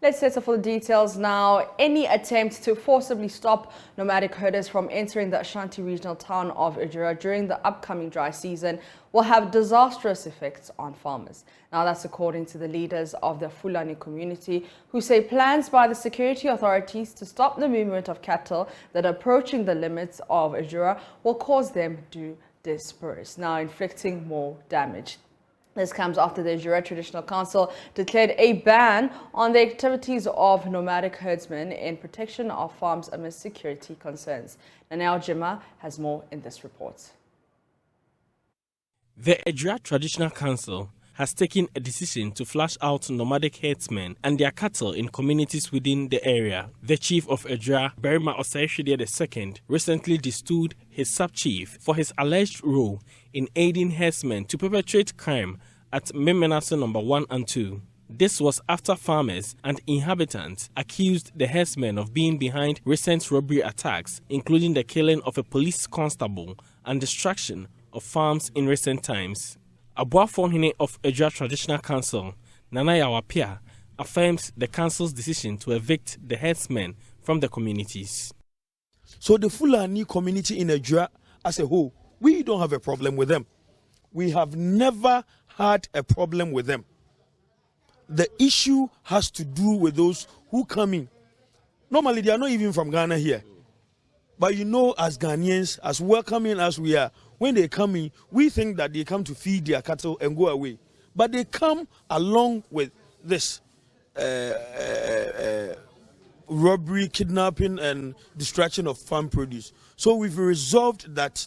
Let's settle for the details now. Any attempt to forcibly stop nomadic herders from entering the Ashanti regional town of Ujura during the upcoming dry season will have disastrous effects on farmers. Now, that's according to the leaders of the Fulani community, who say plans by the security authorities to stop the movement of cattle that are approaching the limits of Ujura will cause them to disperse, now inflicting more damage. This comes after the Ujura Traditional Council declared a ban on the activities of nomadic herdsmen in protection of farms amidst security concerns. Nanao Jima has more in this report. The Ujura Traditional Council has taken a decision to flush out nomadic herdsmen and their cattle in communities within the area. The chief of Ujura, Berima Osayeshide II, recently destood his sub-chief for his alleged role in aiding herdsmen to perpetrate crime at Memenaso No. 1 and 2. This was after farmers and inhabitants accused the herdsmen of being behind recent robbery attacks, including the killing of a police constable and destruction of farms in recent times. Abuafohene of Ujura Traditional Council, Nanaya Wapia, affirms the council's decision to evict the herdsmen from the communities. So the Fulani community in Ujura as a whole, we don't have a problem with them. We have never had a problem with them. The issue has to do with those who come in. Normally, they are not even from Ghana here. But you know, as Ghanaians, as welcoming as we are, when they come in, we think that they come to feed their cattle and go away. But they come along with this robbery, kidnapping, and destruction of farm produce. So we've resolved that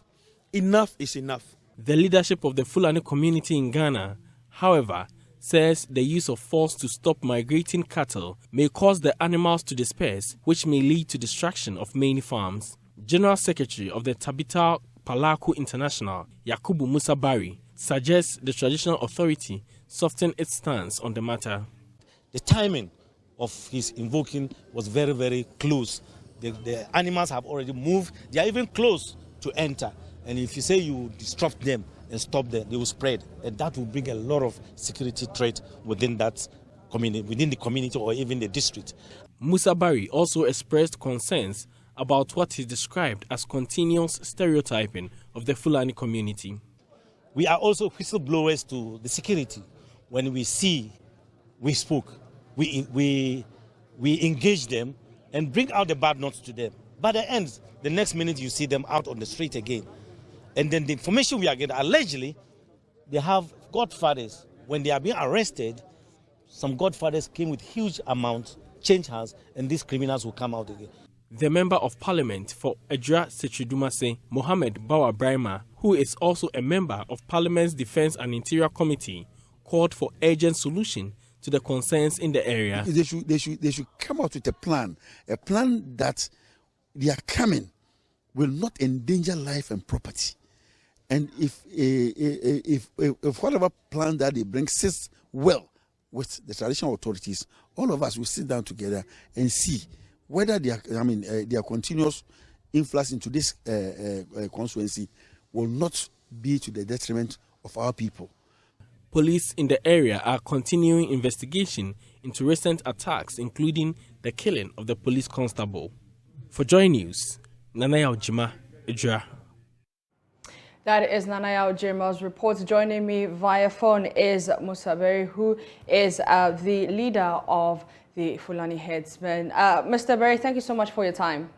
enough is enough. The leadership of the Fulani community in Ghana, however, says the use of force to stop migrating cattle may cause the animals to disperse, which may lead to destruction of many farms. General Secretary of the Tabita Palaku International, Yakubu Musa Bari, suggests the traditional authority soften its stance on the matter. The timing of his invoking was very, very close. The animals have already moved. They are even close to enter. And if you say you disrupt them and stop them, they will spread. And that will bring a lot of security threat within that community, within the community or even the district. Musa Bari also expressed concerns about what he described as continuous stereotyping of the Fulani community. We are also whistleblowers to the security. When we see, we spoke, we engage them and bring out the bad notes to them. By the end, the next minute you see them out on the street again. And then the information we are getting, allegedly, they have godfathers. When they are being arrested, some godfathers came with huge amounts, change hands, and these criminals will come out again. The Member of Parliament for Ujura Setridumase, Mohammed Bawa Brahma, who is also a member of Parliament's Defence and Interior Committee, called for urgent solution to the concerns in the area. They should come out with a plan that they are coming will not endanger life and property. And if whatever plan that they bring sits well with the traditional authorities, all of us will sit down together and see whether their continuous influx into this constituency will not be to the detriment of our people. Police in the area are continuing investigation into recent attacks, including the killing of the police constable. For JoyNews, Nanaya Ojima, Ujura. That is Nanaya Ojima's report. Joining me via phone is Musa Bari, who is the leader of the Fulani herdsmen. Mr. Bari, thank you so much for your time.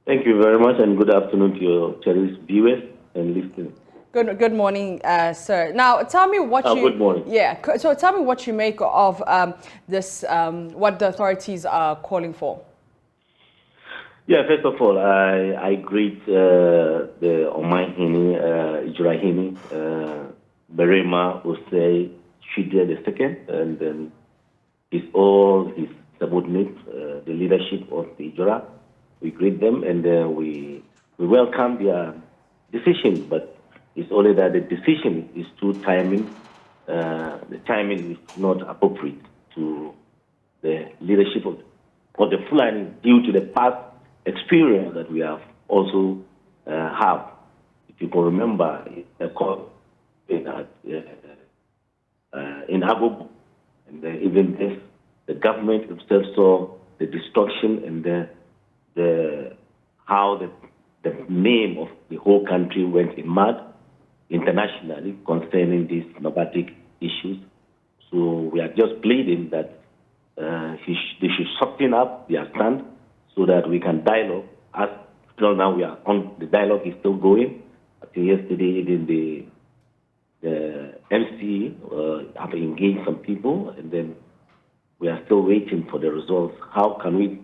Thank you very much, and good afternoon to your cherished viewers and listeners. Good morning, sir. Now, tell me what you... Good morning. Yeah, so tell me what you make of this, what the authorities are calling for. Yeah, first of all, I greet the Omahini, Ujurahini, Berima Osayeshide II, and then his subordinates, the leadership of the Ujura. We greet them and we welcome their decision, but it's only that the decision is too timing. The timing is not appropriate to the leadership of the Fulani due to the past experience that we have also have. If you can remember, in Agogo, and even this the government itself saw the destruction and how the name of the whole country went in mud internationally concerning these nomadic issues. So we are just pleading that they should soften up their stand so that we can dialogue. As till now, we are on the dialogue is still going. I think yesterday even the MC have engaged some people, and then we are still waiting for the results. How can we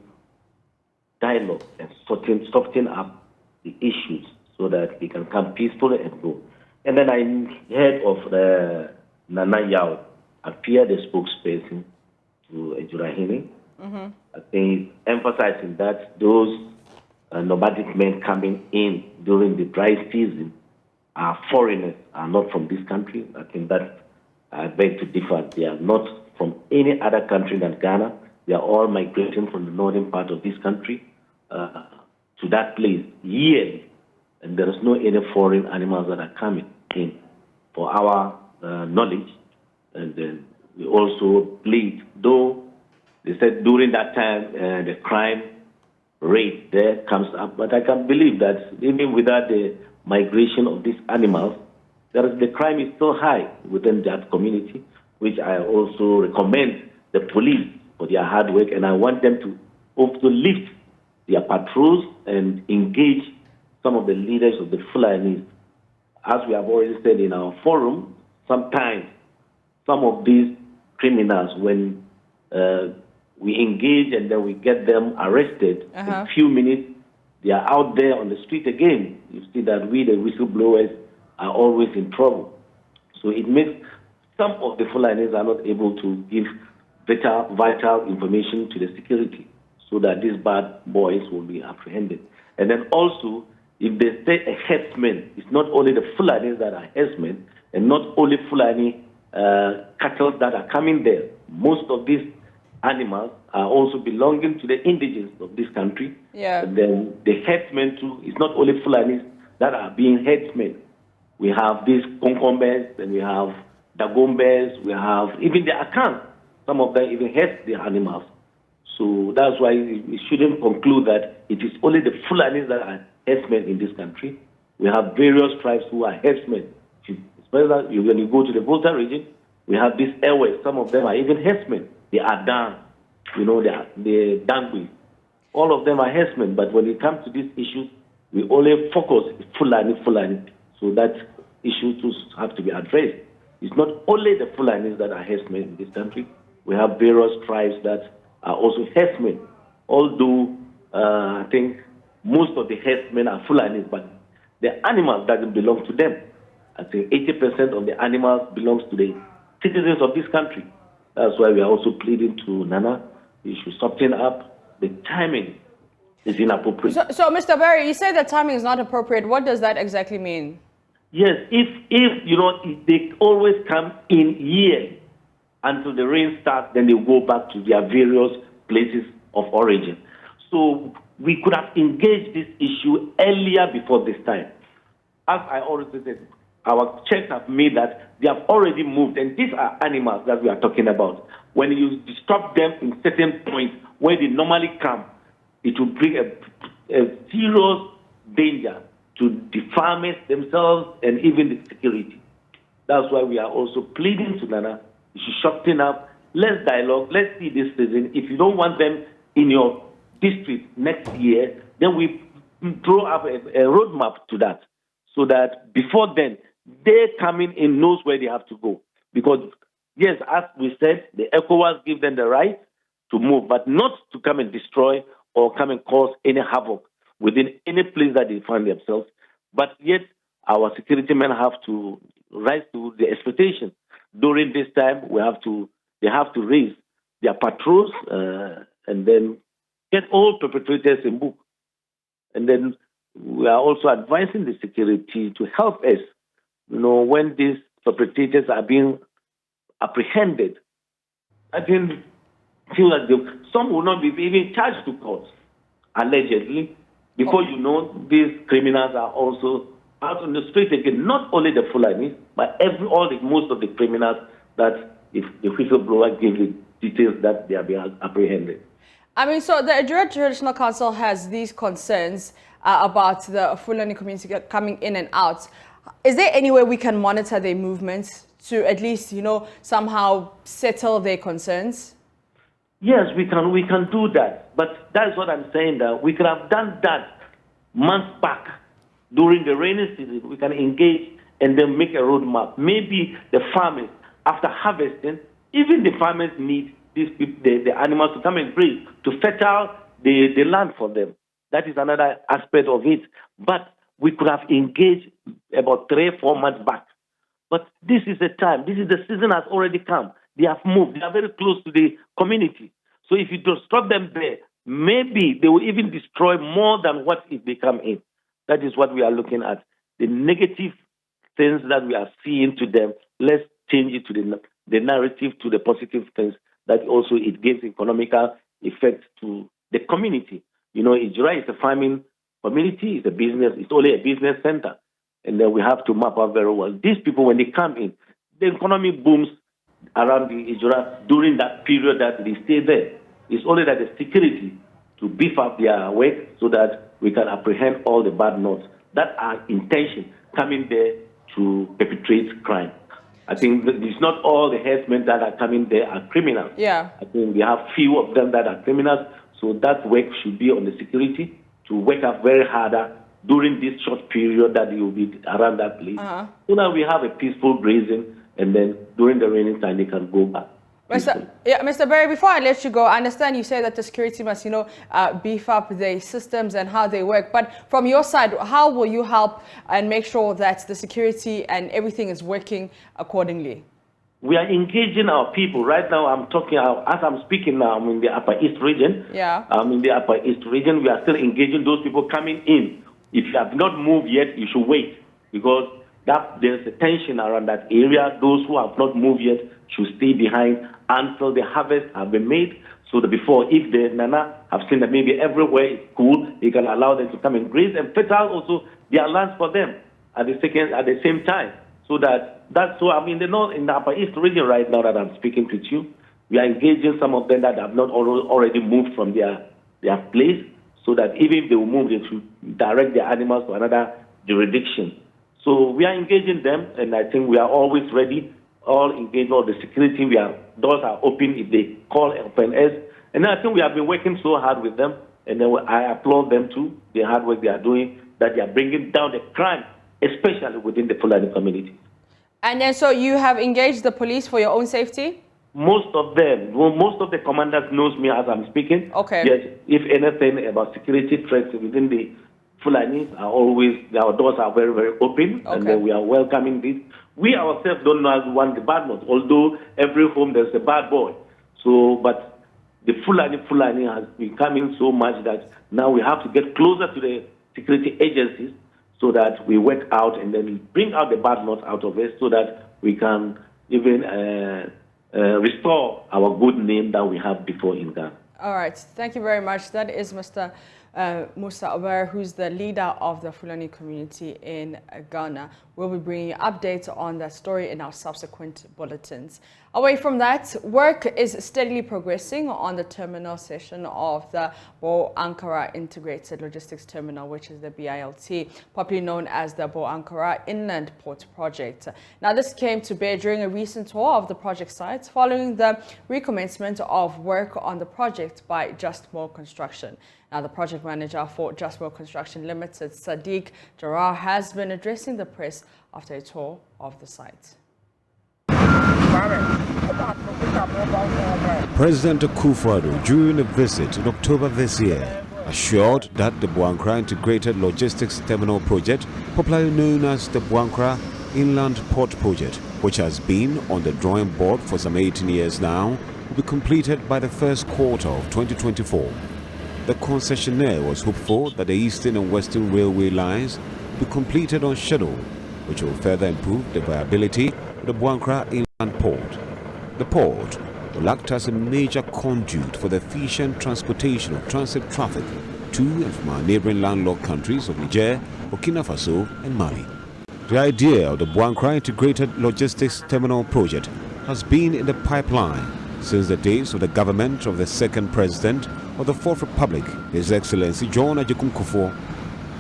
dialogue and soften up the issues so that we can come peacefully and go? And then I heard of Nana Yao appear the spokesperson to Ejurahini. I think emphasizing that those nomadic men coming in during the dry season are foreigners, are not from this country. I think that I beg to differ. They are not from any other country than Ghana. They are all migrating from the northern part of this country to that place yearly. And there is no any foreign animals that are coming in for our knowledge. And then we also plead, though they said during that time the crime rate there comes up, but I can believe that even without the migration of these animals, the crime is still high within that community, which I also recommend the police for their hard work, and I want them to also lift their patrols and engage some of the leaders of the Fulanis. As we have already said in our forum, sometimes some of these criminals, when we engage and then we get them arrested, in a few minutes, they are out there on the street again. You see that we, the whistleblowers, are always in trouble. So it makes some of the Fulanis are not able to give vital information to the security so that these bad boys will be apprehended. And then also, if they say a herdsman, it's not only the Fulanis that are herdsmen, and not only Fulani cattle that are coming there. Most of these animals are also belonging to the indigenous of this country. Yeah. And then the herdsmen too, it's not only Fulanis that are being herdsmen. We have these Konkombes, and we have Dagombes, we have even the Akan. Some of them even herds the animals. So that's why we shouldn't conclude that it is only the Fulanis that are herdsmen in this country. We have various tribes who are herdsmen. Especially when you go to the Volta region, we have these airways. Some of them are even herdsmen. They are Dan, the Dangui. All of them are herdsmen. But when it comes to these issues, we only focus Fulani. So that issue too have to be addressed. It's not only the Fulanis that are herdsmen in this country. We have various tribes that are also herdsmen. Although I think most of the herdsmen are Fulanis, but the animals doesn't belong to them. I think 80% of the animals belongs to the citizens of this country. That's why we are also pleading to Nana. We should soften up. The timing is inappropriate. So Mr. Barry, you say the timing is not appropriate. What does that exactly mean? Yes, if they always come in yearly until the rain starts, then they go back to their various places of origin. So we could have engaged this issue earlier before this time. As I already said, our checks have made that they have already moved, and these are animals that we are talking about. When you stop them in certain points where they normally come, it will bring a serious danger to the farmers themselves and even the security. That's why we are also pleading to Nana. You should soften up. Let's dialogue. Let's see this season. If you don't want them in your district next year, then we throw up a roadmap to that, so that before then, they coming in knows where they have to go. Because, yes, as we said, the ECOWAS give them the right to move, but not to come and destroy or come and cause any havoc within any place that they find themselves. But yet, our security men have to rise to the expectation. During this time, they have to raise their patrols and then get all perpetrators in book. And then we are also advising the security to help us, when these perpetrators are being apprehended. I feel like some will not be even charged to court, allegedly, because these criminals are also out on the street again. Not only the Fulani, but most of the criminals that if the whistleblower gives the details that they are being apprehended. I mean, so the Ejura Traditional Council has these concerns about the Fulani community coming in and out. Is there any way we can monitor their movements to at least, somehow settle their concerns? Yes, we can do that. But that's what I'm saying, that we could have done that months back during the rainy season. We can engage and then make a roadmap. Maybe the farmers, after harvesting, even the farmers need these people, the animals to come and graze, to fertile the land for them. That is another aspect of it. But we could have engaged about 3 or 4 months back. But this is the time. This is the season has already come. They have moved. They are very close to the community. So if you disrupt them there, maybe they will even destroy more than what if they come in. That is what we are looking at. The negative things that we are seeing to them, let's change it to the narrative, to the positive things, that also it gives economical effect to the community. Ijura is a farming community, it's a business, it's only a business center. And then we have to map out very well. These people, when they come in, the economy booms around the Ijura during that period that they stay there. It's only that the security to beef up their work so that we can apprehend all the bad notes. That are intention coming there to perpetrate crime. I think that it's not all the herdsmen that are coming there are criminals. Yeah. I think we have few of them that are criminals. So that work should be on the security to work up very harder during this short period that you will be around that place. So that we have a peaceful grazing, and then during the raining time they can go back. Mr. Berry, before I let you go, I understand you say that the security must, beef up their systems and how they work. But from your side, how will you help and make sure that the security and everything is working accordingly? We are engaging our people. Right now, I'm talking, as I'm speaking now, I'm in the Upper East region. Yeah. I'm in the Upper East region. We are still engaging those people coming in. If you have not moved yet, you should wait, because there's a tension around that area. Those who have not moved yet should stay behind until the harvest have been made. So that before, if the Nana have seen that maybe everywhere is cool, they can allow them to come and graze and fertile also their lands for them at the same time. So so I'm in the Upper East region right now that I'm speaking to you. We are engaging some of them that have not already moved from their place, so that even if they will move, they should direct their animals to another jurisdiction. So we are engaging them, and I think we are always ready. All engaged, all the security, doors are open if they call upon us. And I think we have been working so hard with them, and then I applaud them too, the hard work they are doing, that they are bringing down the crime, especially within the Fulani community. And then so you have engaged the police for your own safety? Most of the commanders knows me as I'm speaking. Okay. Yes, if anything about security threats within the Fulanis our doors are very, very open, Okay. and then we are welcoming this. We ourselves don't want the bad ones, although every home there's a bad boy. So, but the Fulani has been coming so much that now we have to get closer to the security agencies so that we work out and then bring out the bad notes out of it, so that we can even restore our good name that we have before in Ghana. All right. Thank you very much. That is Mr. Musa Ober, who's the leader of the Fulani community in Ghana. We'll be bringing you updates on that story in our subsequent bulletins. Away from that, work is steadily progressing on the terminal session of the Bo Ankara Integrated Logistics Terminal, which is the BILT, popularly known as the Bo Ankara Inland Port Project. Now, this came to bear during a recent tour of the project sites following the recommencement of work on the project by Just More Construction. Now, the project manager for Just More Construction Limited, Sadiq Jarrah, has been addressing the press after a tour of the site. President Akufo-Addo, during a visit in October this year, assured that the Bo Ankara Integrated Logistics Terminal Project, popularly known as the Bo Ankara Inland Port Project, which has been on the drawing board for some 18 years now, will be completed by the first quarter of 2024. The concessionaire was hopeful that the Eastern and Western Railway lines will be completed on schedule, which will further improve the viability of the Bo Ankara Inland Port. The port will act as a major conduit for the efficient transportation of transit traffic to and from our neighboring landlocked countries of Niger, Burkina Faso and Mali. The idea of the Bo Ankara Integrated Logistics Terminal Project has been in the pipeline since the days of the government of the second president of the Fourth Republic, His Excellency John Agyekum Kufuor.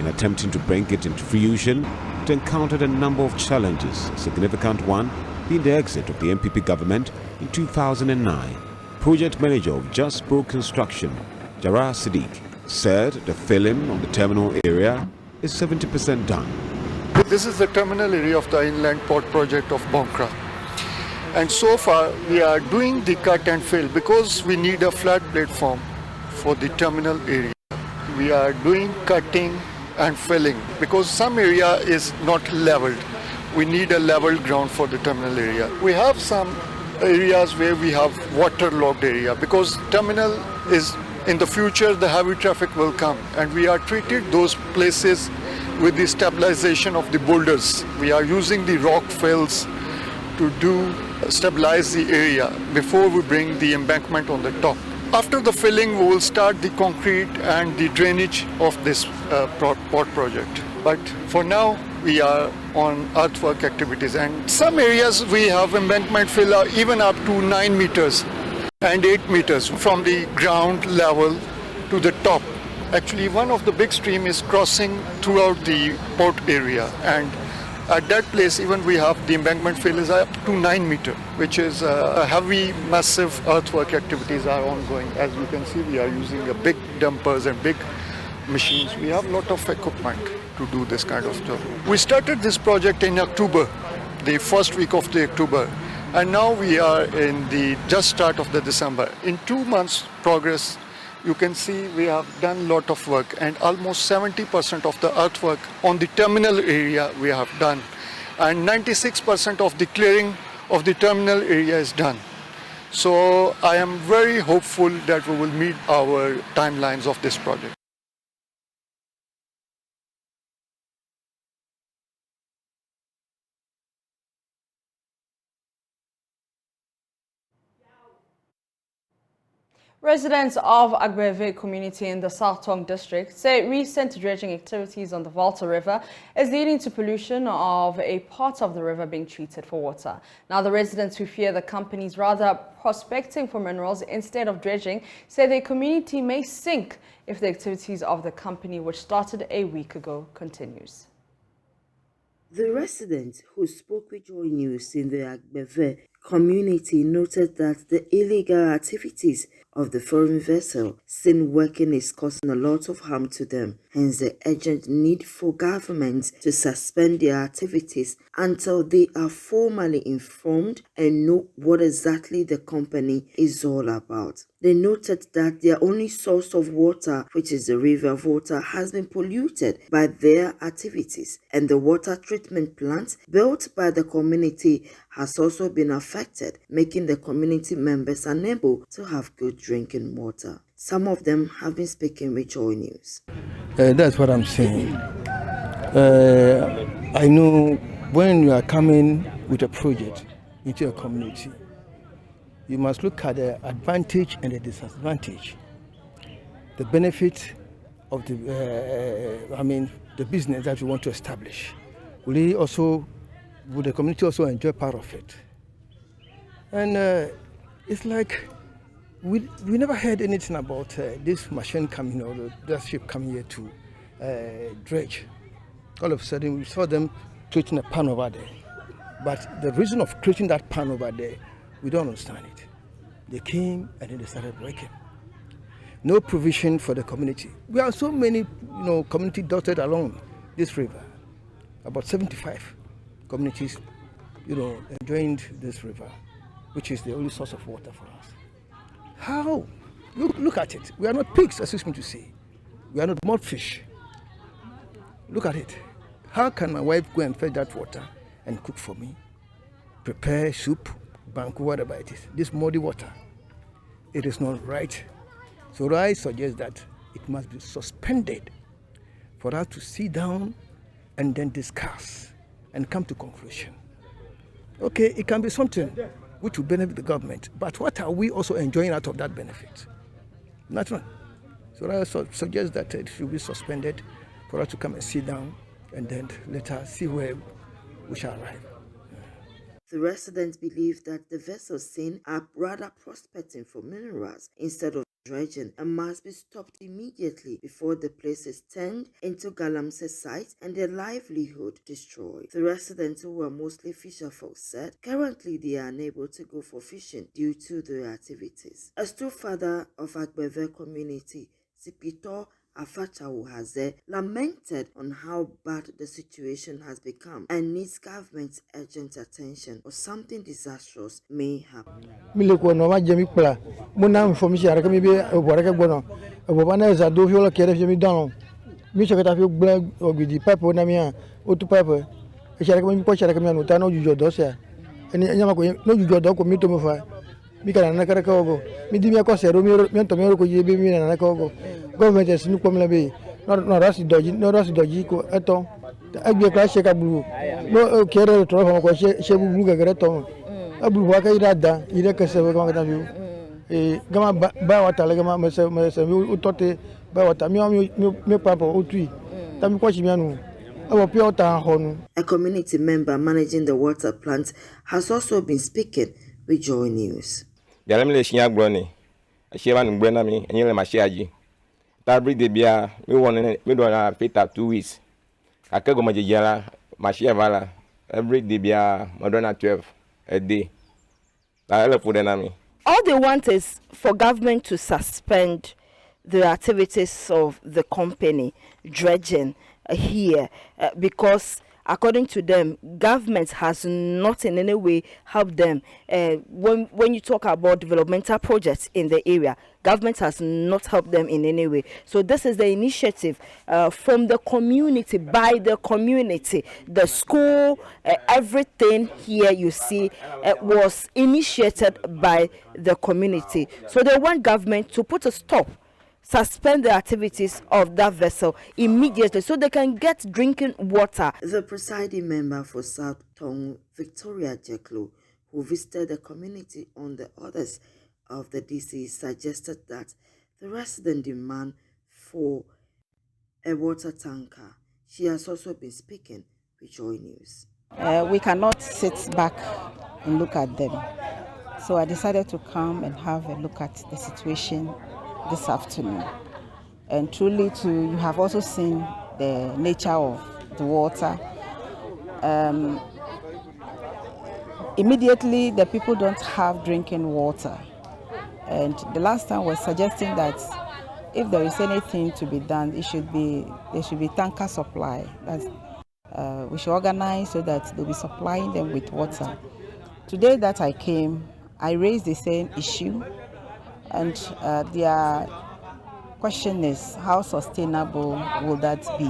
In attempting to bring it into fruition, it encountered a number of challenges, a significant one being the exit of the MPP government in 2009. Project manager of Just Pro Construction, Sebidi, said the filling of the terminal area is 70% done. This is the terminal area of the inland port project of Bonkra. And so far we are doing the cut and fill because we need a flat platform for the terminal area. We are doing cutting and filling because some area is not leveled. We need a level ground for the terminal area. We have some areas where we have waterlogged area because terminal is in the future the heavy traffic will come, and we are treated those places with the stabilization of the boulders. We are using the rock fills to stabilize the area before we bring the embankment on the top. After the filling, we will start the concrete and the drainage of this port project. But for now, we are on earthwork activities, and some areas we have embankment fill even up to 9 meters and 8 meters from the ground level to the top. Actually, one of the big stream is crossing throughout the port area, and at that place even we have the embankment fill is up to 9 meters, which is a heavy, massive earthwork activities are ongoing. As you can see, we are using a big dumpers and big machines. We have a lot of equipment to do this kind of job. We started this project in October, the first week of the October, and now we are in the just start of the December. In 2 months progress, you can see we have done a lot of work, and almost 70% of the earthwork on the terminal area we have done, and 96% of the clearing of the terminal area is done. So I am very hopeful that we will meet our timelines of this project. Residents of Agbeve community in the South Tong district say recent dredging activities on the Volta River is leading to pollution of a part of the river being treated for water. Now, the residents who fear the companies rather prospecting for minerals instead of dredging say their community may sink if the activities of the company, which started a week ago, continues. The residents who spoke with JoyNews in the Agbeve community noted that the illegal activities of the foreign vessel seen working is causing a lot of harm to them. Hence the urgent need for government to suspend their activities until they are formally informed and know what exactly the company is all about. They noted that their only source of water, which is the river Volta, has been polluted by their activities, and the water treatment plant built by the community has also been affected, making the community members unable to have good drinking water. Some of them have been speaking with JoyNews. That's what I'm saying. I know when you are coming with a project into a community, you must look at the advantage and the disadvantage, the benefit of the business that you want to establish. Will the community also enjoy part of it? And it's like we never heard anything about this machine coming or that ship coming here to dredge. All of a sudden we saw them creating a pan over there. But the reason of creating that pan over there, we don't understand it. They came and then they started breaking. No provision for the community. We have so many, community dotted along this river. About 75 communities, enjoying this river, which is the only source of water for us. How? Look at it. We are not pigs, excuse me to say. We are not mudfish. Look at it. How can my wife go and fetch that water and cook for me? Prepare soup, banku, whatever it is. This muddy water. It is not right. So I suggest that it must be suspended for us to sit down and then discuss and come to conclusion. Okay, it can be something which will benefit the government, but what are we also enjoying out of that benefit? Nothing. So I suggest that it should be suspended for us to come and sit down and then let us see where we shall arrive. The residents believe that the vessels seen are rather prospecting for minerals instead of dredging and must be stopped immediately before the place is turned into Galamsey site and their livelihood destroyed. The residents, who were mostly fisherfolk, said currently they are unable to go for fishing due to their activities. A stepfather of Agbeve community, Sipito Afachawu lamented on how bad the situation has become and needs government's urgent attention or something disastrous may happen. Government is no problem be no rasi doji ko eto agbe kla sheka bulu no kere to ko shebu bulu gagere to abulu wa ka ida ire kese ko ka tabi gama ba wata le gama mese utote ba wata mi papa otui tami ko chimianu abo pure water honu. A community member managing the water plant has also been speaking with JoyNews. Yalemle shinya groni asheba ngbena mi enyele mashiaji tabri de bia mi won mi do na pita 2 weeks akego majejala machia vala every day bia modona 12 a day la for me. All they want is for government to suspend the activities of the company dredging here because according to them, government has not in any way helped them. When you talk about developmental projects in the area, government has not helped them in any way. So this is the initiative from the community, by the community. The school, everything here you see was initiated by the community. So they want government to put a stop, suspend the activities of that vessel immediately so they can get drinking water. The presiding member for South Tongue, Victoria Jeklo, who visited the community on the orders of the DC, suggested that the resident demand for a water tanker. She has also been speaking with JoyNews. We cannot sit back and look at them. So I decided to come and have a look at the situation this afternoon. And truly you have also seen the nature of the water. Immediately the people don't have drinking water. And the last time was suggesting that if there is anything to be done, there should be tanker supply. We should organize so that they'll be supplying them with water. Today that I came, I raised the same issue. And their question is, how sustainable will that be?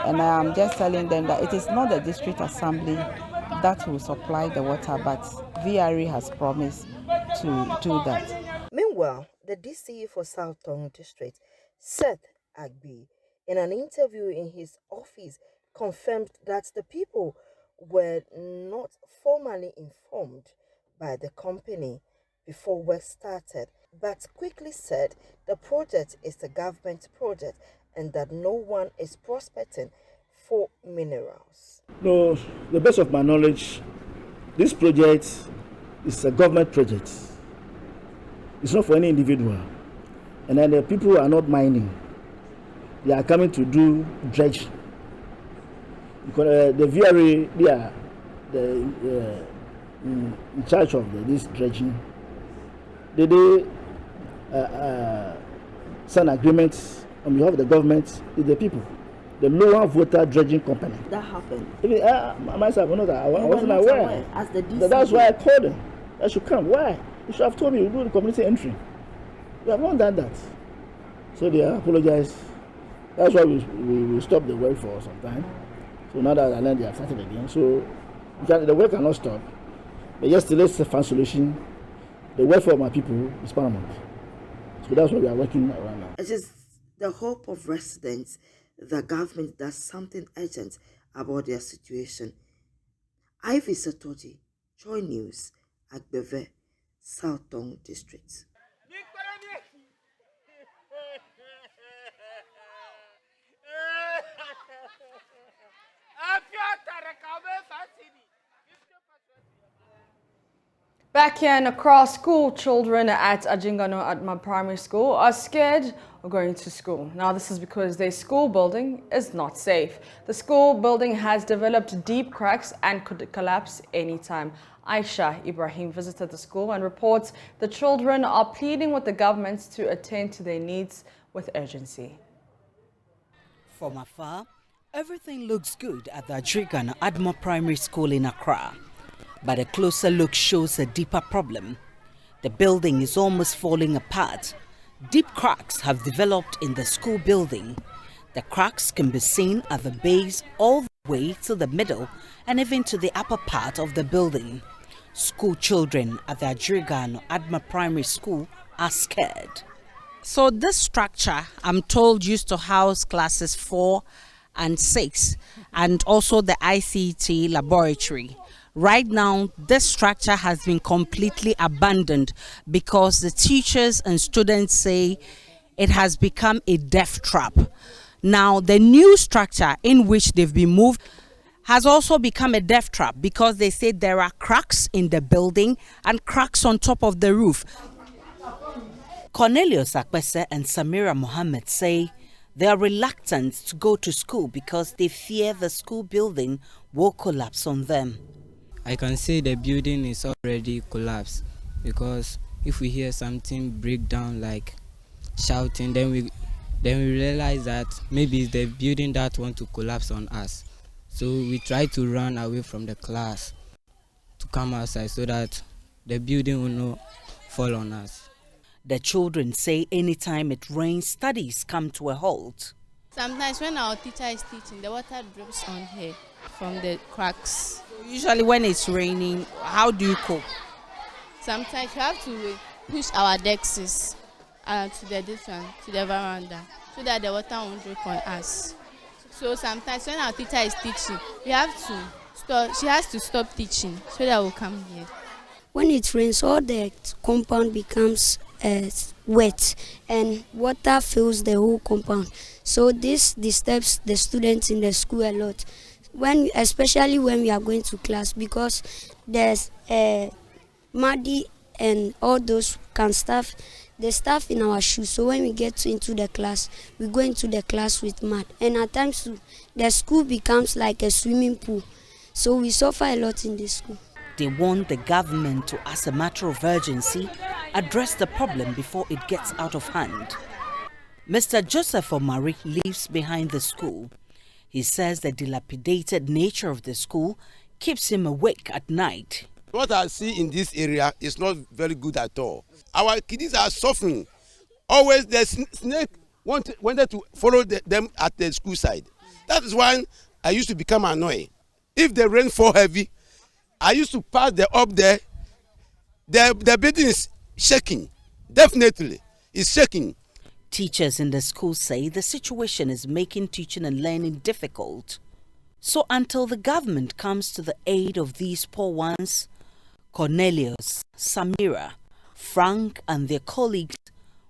And I am just telling them that it is not the district assembly that will supply the water, but VRE has promised to do that. Meanwhile, the DCE for South Tongue District, Seth Agbi, in an interview in his office, confirmed that the people were not formally informed by the company before work started, but quickly said the project is a government project and that no one is prospecting for minerals. No, the best of my knowledge, this project is a government project. It's not for any individual. And then the people are not mining. They are coming to do dredging. Because the VRA, they are in charge of this dredging. They sign agreements on behalf of the government with the people. The lower voter dredging company. That happened. Myself, I wasn't aware. As the DC. That's why I called them. I should come. Why? You should have told me you do the community entry. We have not done that. So they apologize. That's why we stopped the work for some time. So now that I learned they have started again. So the work cannot stop. But yesterday, let's find solution. The welfare of my people is paramount. So that's what we are working around now. It is the hope of residents the government does something urgent about their situation. Ivy Satoji, JoyNews, Agbeve, South Tongue District. Back here in Accra, school children at Ajingano Atma Primary School are scared of going to school. Now, this is because their school building is not safe. The school building has developed deep cracks and could collapse anytime. Aisha Ibrahim visited the school and reports the children are pleading with the government to attend to their needs with urgency. From afar, everything looks good at the Ajingano Atma Primary School in Accra. But a closer look shows a deeper problem. The building is almost falling apart. Deep cracks have developed in the school building. The cracks can be seen at the base all the way to the middle and even to the upper part of the building. School children at the Ajingano Atma Primary School are scared. So this structure, I'm told, used to house classes 4 and 6 and also the ICT laboratory. Right now, this structure has been completely abandoned because the teachers and students say it has become a death trap. Now, the new structure in which they've been moved has also become a death trap because they say there are cracks in the building and cracks on top of the roof. Cornelius Akpese and Samira Mohammed say they are reluctant to go to school because they fear the school building will collapse on them. I can say the building is already collapsed because if we hear something break down like shouting, then we realize that maybe it's the building that want to collapse on us. So we try to run away from the class to come outside so that the building will not fall on us. The children say anytime it rains, studies come to a halt. Sometimes when our teacher is teaching, the water drips on her from the cracks. Usually when it's raining, how do you cope? Sometimes you have to push our desks to the veranda, so that the water won't drip on us. So sometimes when our teacher is teaching, she has to stop teaching so that we'll come here. When it rains, all the compound becomes wet and water fills the whole compound. So this disturbs the students in the school a lot. Especially when we are going to class, because there's muddy and all those the stuff in our shoes. So when we get into the class, we go into the class with mud. And at times the school becomes like a swimming pool. So we suffer a lot in this school. They want the government to, as a matter of urgency, address the problem before it gets out of hand. Mr. Joseph Omari lives behind the school. He says the dilapidated nature of the school keeps him awake at night. What I see in this area is not very good at all. Our kids are suffering. Always the snake wanted to follow them at the school side. That is why I used to become annoyed. If the rain fall heavy, I used to pass up there. The building is shaking. Definitely, it's shaking. Teachers in the school say the situation is making teaching and learning difficult. So until the government comes to the aid of these poor ones, Cornelius, Samira, Frank and their colleagues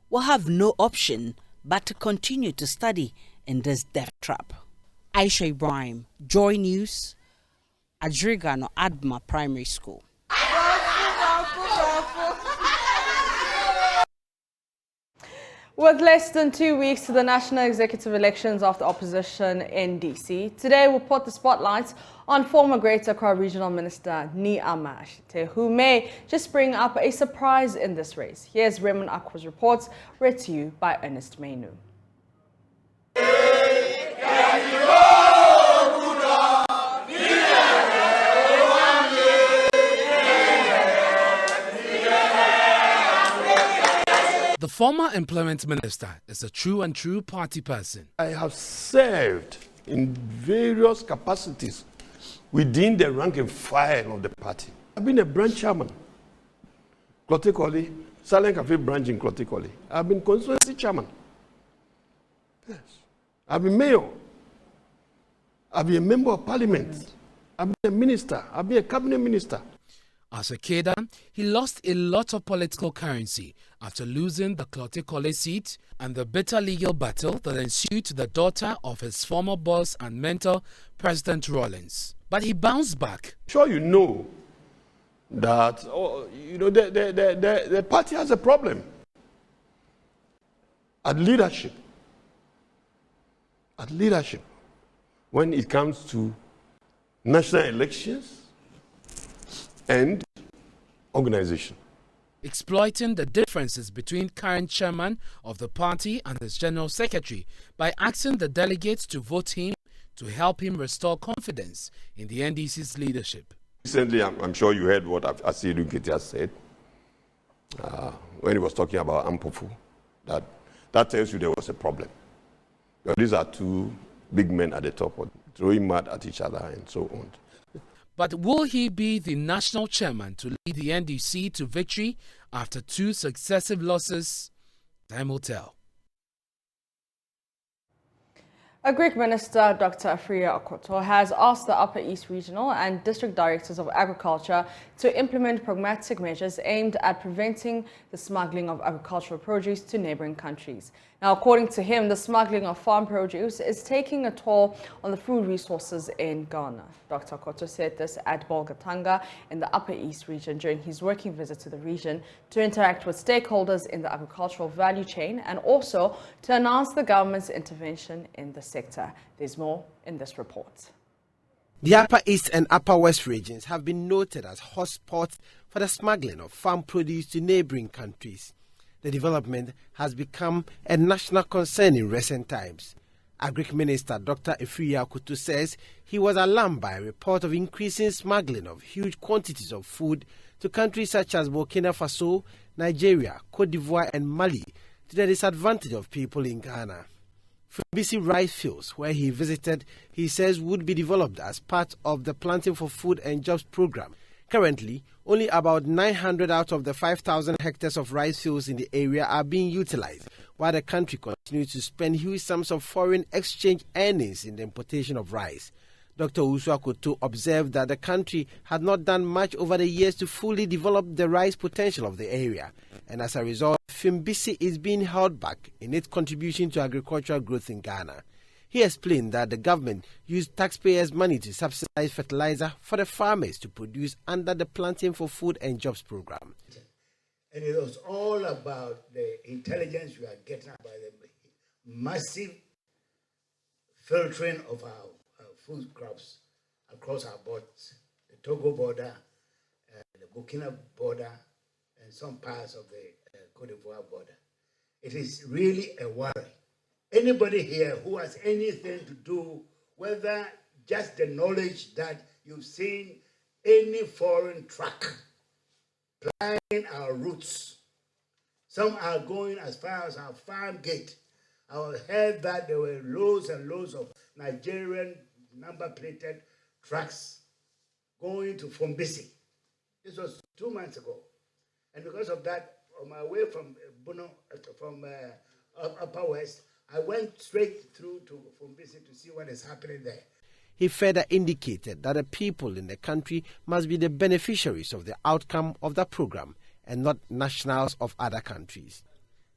will have no option but to continue to study in this death trap. Aisha Ibrahim, Joy News, Ajingano Atma Primary School. With less than 2 weeks to the national executive elections of the opposition NDC, today we'll put the spotlight on former Greater Accra Regional Minister Niama Ashite, who may just bring up a surprise in this race. Here's Raymond Akwa's reports, read to you by Ernest Mainu. The former employment minister is a true party person. I have served in various capacities within the rank and file of the party. I've been a branch chairman, Klotekoli, Silent Cafe branch in Klotekoli. I've been constituency chairman. Yes. I've been mayor. I've been a member of parliament. I've been a minister. I've been a cabinet minister. As a cadre, he lost a lot of political currency after losing the Klotekole seat and the bitter legal battle that ensued to the daughter of his former boss and mentor, President Rawlings. But he bounced back. Sure you know that the party has a problem at leadership when it comes to national elections and organization. Exploiting the differences between current chairman of the party and his general secretary by asking the delegates to vote him to help him restore confidence in the NDC's leadership. Recently, I'm sure you heard what Asidu Ketia said when he was talking about Ampofu, that tells you there was a problem. But these are two big men at the top, throwing mud at each other and so on. But will he be the national chairman to lead the NDC to victory after 2 successive losses? Time will tell. Agric Minister Dr. Afriya Okoto has asked the Upper East Regional and District Directors of Agriculture to implement pragmatic measures aimed at preventing the smuggling of agricultural produce to neighboring countries. Now, according to him, the smuggling of farm produce is taking a toll on the food resources in Ghana. Dr. Okoto said this at Bolgatanga in the Upper East region during his working visit to the region to interact with stakeholders in the agricultural value chain and also to announce the government's intervention in the sector. There's more in this report. The Upper East and Upper West regions have been noted as hotspots for the smuggling of farm produce to neighboring countries. The development has become a national concern in recent times. Agric Minister Dr. Afriya Okoto says he was alarmed by a report of increasing smuggling of huge quantities of food to countries such as Burkina Faso, Nigeria, Cote d'Ivoire and Mali to the disadvantage of people in Ghana. Sebidi rice fields, where he visited, he says would be developed as part of the Planting for Food and Jobs program. Currently, only about 900 out of the 5,000 hectares of rice fields in the area are being utilized, while the country continues to spend huge sums of foreign exchange earnings in the importation of rice. Dr. Okoto observed that the country had not done much over the years to fully develop the rice potential of the area, and as a result, Sebidi is being held back in its contribution to agricultural growth in Ghana. He explained that the government used taxpayers' money to subsidize fertilizer for the farmers to produce under the Planting for Food and Jobs program. And it was all about the intelligence we are getting about the massive filtering of our food crops across our borders, the Togo border, the Burkina border, and some parts of the Cote d'Ivoire border. It is really a worry. Anybody here who has anything to do, whether just the knowledge that you've seen any foreign truck plying our routes, some are going as far as our farm gate. I heard that there were loads and loads of Nigerian number-plated trucks going to Sebidi. This was 2 months ago. And because of that, on my way from Upper West, I went straight through to Sebidi to see what is happening there. He further indicated that the people in the country must be the beneficiaries of the outcome of the program and not nationals of other countries.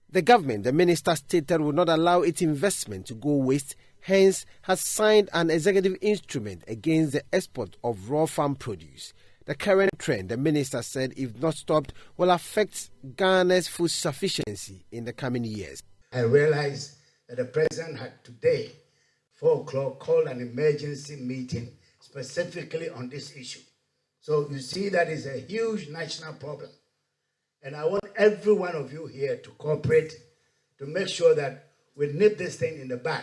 The government, the minister stated, will not allow its investment to go waste, hence has signed an executive instrument against the export of raw farm produce. The current trend, the minister said, if not stopped, will affect Ghana's food sufficiency in the coming years. I realized that the president had today, 4 o'clock, called an emergency meeting specifically on this issue. So you see that is a huge national problem. And I want every one of you here to cooperate to make sure that we nip this thing in the bud.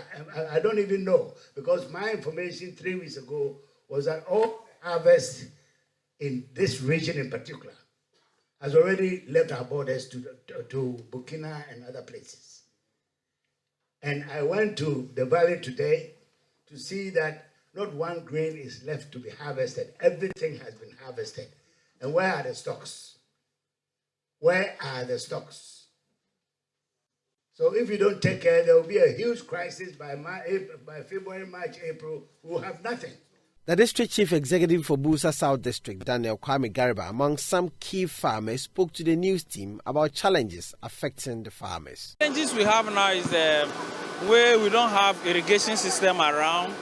I don't even know, because my information 3 weeks ago was that all harvest in this region in particular has already left our borders to Burkina and other places. And I went to the valley today to see that not one grain is left to be harvested. Everything has been harvested. And where are the stocks? Where are the stocks? So if you don't take care, there will be a huge crisis by February, March, April. We will have nothing. The district chief executive for Busa South District, Daniel Kwame Garba, among some key farmers, spoke to the news team about challenges affecting the farmers. Challenges we have now is where we don't have irrigation system around,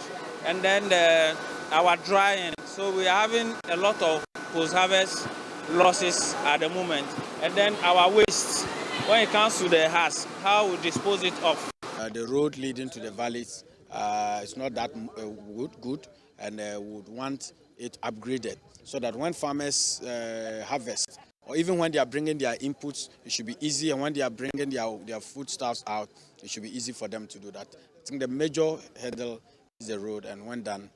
and then our drying. So we are having a lot of post-harvest losses at the moment. And then our waste, when it comes to the husk, how we dispose it off. The road leading to the valleys is not that good, and would want it upgraded so that when farmers harvest, or even when they are bringing their inputs, it should be easy, and when they are bringing their foodstuffs out, it should be easy for them to do that. I think the major hurdle is the road, and when done,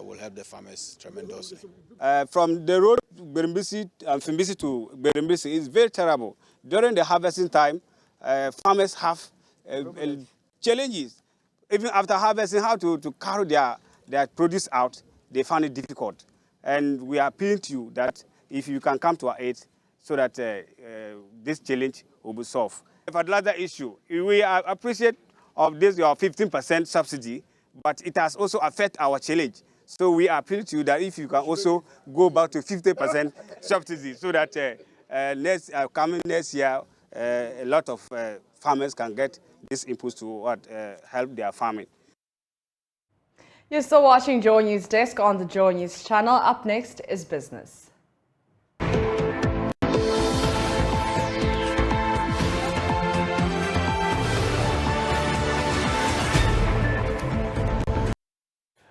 will help the farmers tremendously. From the road Berimbisi and Fimbisi to Berimbisi is very terrible. During the harvesting time, farmers have challenges. Even after harvesting, how to carry their produce out, they find it difficult. And we are appealing to you that if you can come to our aid so that this challenge will be solved. The fertilizer issue, we appreciate of this your 15% subsidy, but it has also affected our challenge. So we appeal to you that if you can also go back to 50% subsidy so that coming next year, a lot of farmers can get this input to help their farming. You're still watching Joy News Desk on the Joy News channel. Up next is business.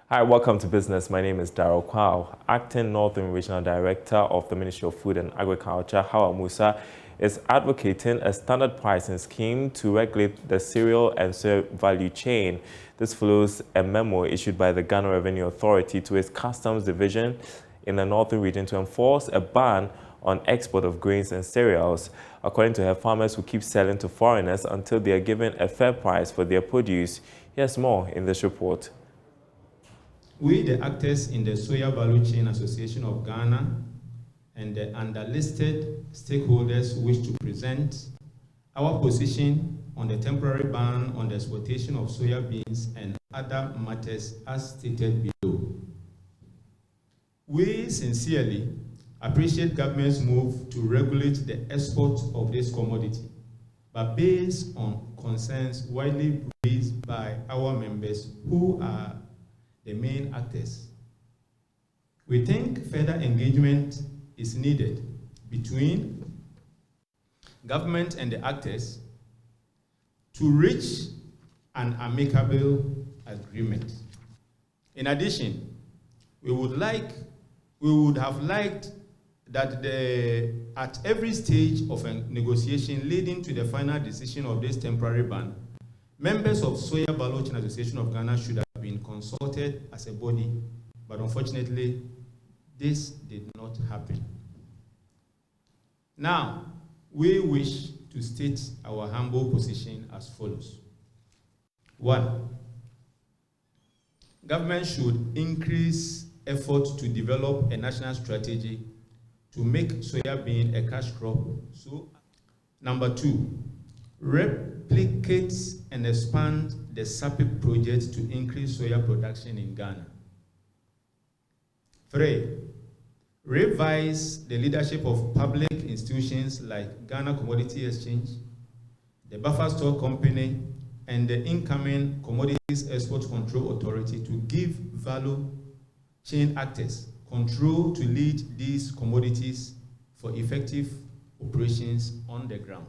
Hi, welcome to Business. My name is Darryl Kwao. Acting Northern Regional Director of the Ministry of Food and Agriculture, Hawa Musa, is advocating a standard pricing scheme to regulate the cereal and soy value chain. This follows a memo issued by the Ghana Revenue Authority to its Customs Division in the Northern Region to enforce a ban on export of grains and cereals. According to her, farmers will keep selling to foreigners until they are given a fair price for their produce. Here's more in this report. We, the actors in the Soya Value Chain Association of Ghana and the underlisted stakeholders, wish to present our position on the temporary ban on the exportation of soya beans and other matters as stated below. We sincerely appreciate government's move to regulate the export of this commodity, but based on concerns widely raised by our members who are the main actors. We think further engagement is needed between government and the actors to reach an amicable agreement. In addition, we would have liked that at every stage of a negotiation leading to the final decision of this temporary ban, members of Soya Value Chain Association of Ghana should have been consulted as a body, but unfortunately, this did not happen. Now, we wish to state our humble position as follows. 1. Government should increase effort to develop a national strategy to make soya bean a cash crop. So, number 2, replicate and expand the SAPIC project to increase soya production in Ghana. 3, revise the leadership of public institutions like Ghana Commodity Exchange, the Buffer Stock Company, and the incoming Commodities Export Control Authority to give value chain actors control to lead these commodities for effective operations on the ground.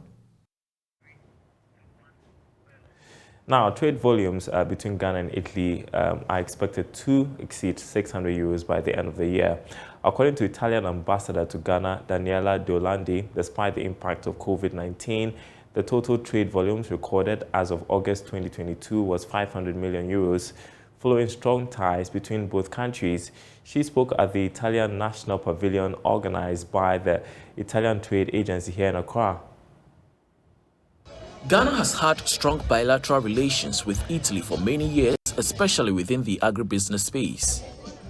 Now, trade volumes between Ghana and Italy are expected to exceed 600 euros by the end of the year. According to Italian ambassador to Ghana, Daniela Dolandi, despite the impact of COVID-19, the total trade volumes recorded as of August 2022 was 500 million euros. Following strong ties between both countries, she spoke at the Italian National Pavilion organized by the Italian Trade Agency here in Accra. Ghana has had strong bilateral relations with Italy for many years, especially within the agribusiness space.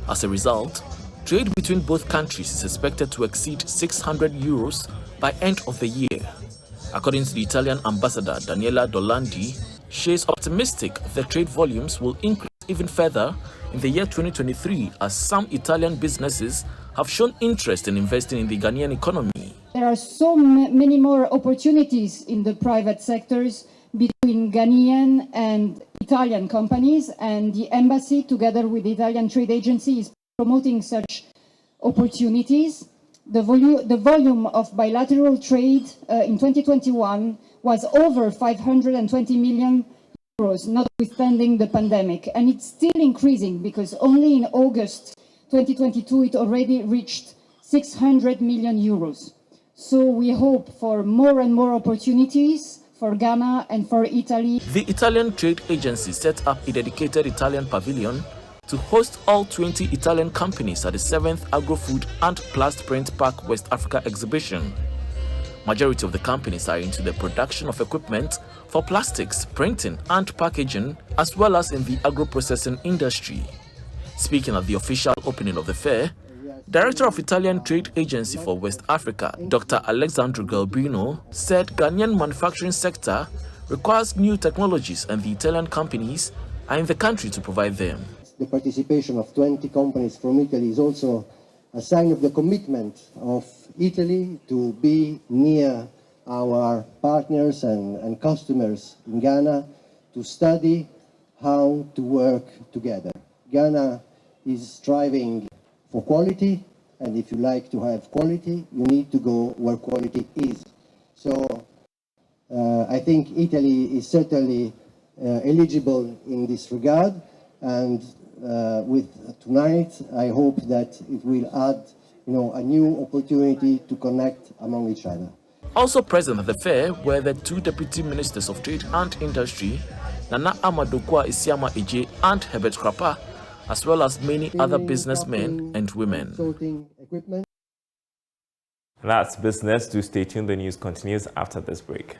As a result, trade between both countries is expected to exceed 600 euros by end of the year. According to the Italian ambassador Daniela Dolandi, she is optimistic the trade volumes will increase even further in the year 2023 as some Italian businesses have shown interest in investing in the Ghanaian economy. There are so many more opportunities in the private sectors between Ghanaian and Italian companies, and the embassy, together with the Italian Trade Agency, is promoting such opportunities. The volume of bilateral trade in 2021 was over 520 million euros, notwithstanding the pandemic. And it's still increasing because only in August 2022, it already reached 600 million euros. So we hope for more and more opportunities for Ghana and for Italy. The Italian Trade Agency set up a dedicated Italian pavilion to host all 20 Italian companies at the 7th Agro-Food and Plast Print Park West Africa exhibition. Majority of the companies are into the production of equipment for plastics, printing and packaging, as well as in the agro-processing industry. Speaking at the official opening of the fair, Director of Italian Trade Agency for West Africa, Dr. Alessandro Galbino, said Ghanaian manufacturing sector requires new technologies and the Italian companies are in the country to provide them. The participation of 20 companies from Italy is also a sign of the commitment of Italy to be near our partners and customers in Ghana to study how to work together. Ghana is striving for quality, and if you like to have quality, you need to go where quality is. So I think Italy is certainly eligible in this regard, and with tonight, I hope that it will add, a new opportunity to connect among each other. Also present at the fair were the two Deputy Ministers of Trade and Industry, Nana Amadokwa Isiama Eje and Herbert Krapa, as well as many other businessmen and women. That's business. Do stay tuned. The news continues after this break.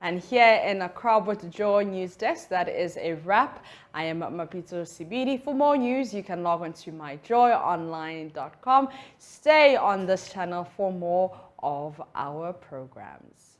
And here in Accra with the Joy News Desk, that is a wrap. I am Mapitso Sebidi. For more news, you can log on to myjoyonline.com. Stay on this channel for more of our programs.